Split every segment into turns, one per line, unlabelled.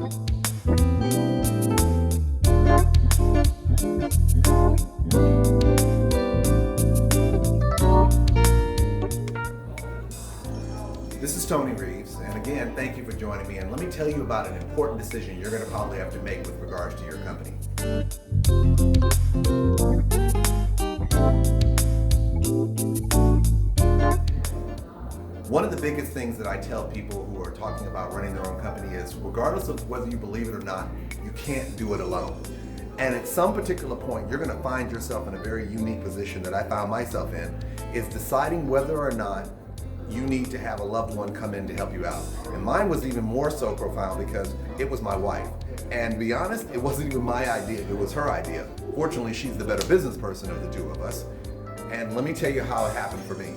This is Tony Reeves, and again, thank you for joining me. And let me tell you about an important decision you're going to probably have to make with regards to your company. One of the biggest things that I tell people who are talking about running their own company is, regardless of whether you believe it or not, you can't do it alone. And at some particular point, you're going to find yourself in a very unique position that I found myself in, is deciding whether or not you need to have a loved one come in to help you out. And mine was even more so profound because it was my wife. And to be honest, it wasn't even my idea, it was her idea. Fortunately, she's the better business person of the two of us. And let me tell you how it happened for me.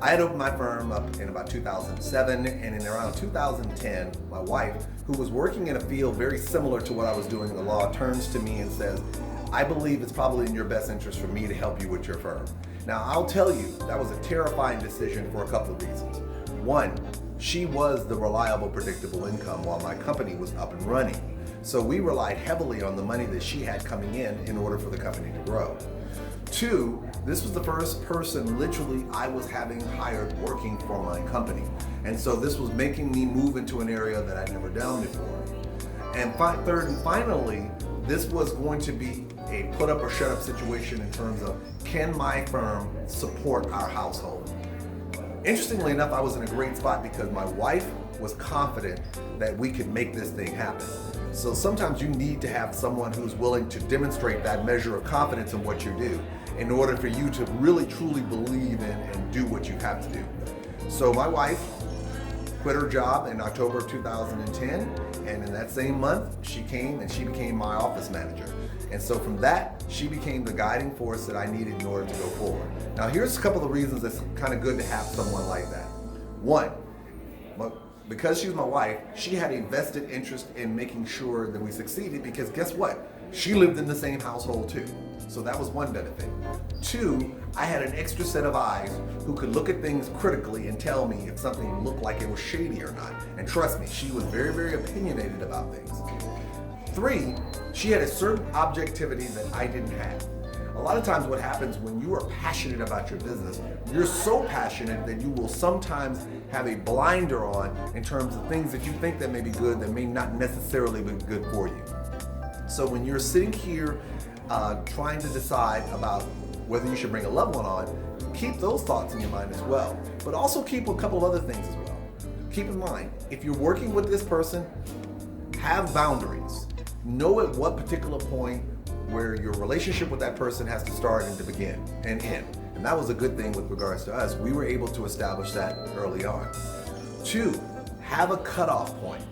I had opened my firm up in about 2007, and in around 2010, my wife, who was working in a field very similar to what I was doing in the law, turns to me and says, "I believe it's probably in your best interest for me to help you with your firm." Now, I'll tell you, that was a terrifying decision for a couple of reasons. One, she was the reliable, predictable income while my company was up and running. So we relied heavily on the money that she had coming in order for the company to grow. Two, this was the first person literally I was having hired working for my company. And so this was making me move into an area that I'd never done before. And third and finally, this was going to be a put up or shut up situation in terms of, can my firm support our household? Interestingly enough, I was in a great spot because my wife was confident that we could make this thing happen. So sometimes you need to have someone who's willing to demonstrate that measure of confidence in what you do in order for you to really truly believe in and do what you have to do. So my wife quit her job in October of 2010, and in that same month, she came and she became my office manager. And so from that, she became the guiding force that I needed in order to go forward. Now here's a couple of reasons it's kind of good to have someone like that. One, because she's my wife, she had a vested interest in making sure that we succeeded, because guess what? She lived in the same household too. So that was one benefit. Two, I had an extra set of eyes who could look at things critically and tell me if something looked like it was shady or not. And trust me, she was very, very opinionated about things. Three, she had a certain objectivity that I didn't have. A lot of times what happens when you are passionate about your business, you're so passionate that you will sometimes have a blinder on in terms of things that you think that may be good that may not necessarily be good for you. So when you're sitting here trying to decide about whether you should bring a loved one on, keep those thoughts in your mind as well. But also keep a couple of other things as well. Keep in mind, if you're working with this person, have boundaries. Know at what particular point where your relationship with that person has to start and to begin and end. And that was a good thing with regards to us. We were able to establish that early on. Two, have a cutoff point.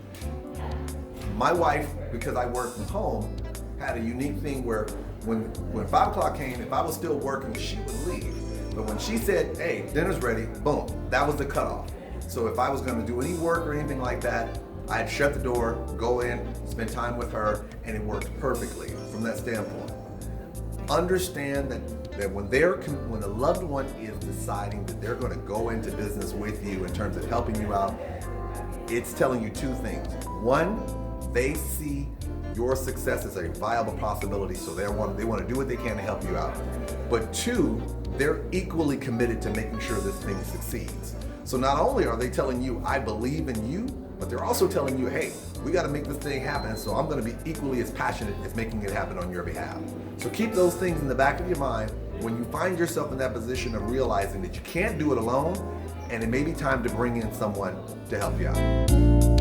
My wife, because I work from home, had a unique thing where when 5 o'clock came, if I was still working, she would leave. But when she said, "Hey, dinner's ready," boom, that was the cutoff. So if I was gonna do any work or anything like that, I'd shut the door, go in, spend time with her, and it worked perfectly from that standpoint. Understand that when a loved one is deciding that they're gonna go into business with you in terms of helping you out, it's telling you two things. One, they see your success as a viable possibility, so they want to do what they can to help you out. But two, they're equally committed to making sure this thing succeeds. So not only are they telling you, "I believe in you," but they're also telling you, "Hey, we got to make this thing happen, so I'm going to be equally as passionate as making it happen on your behalf." So keep those things in the back of your mind when you find yourself in that position of realizing that you can't do it alone, and it may be time to bring in someone to help you out.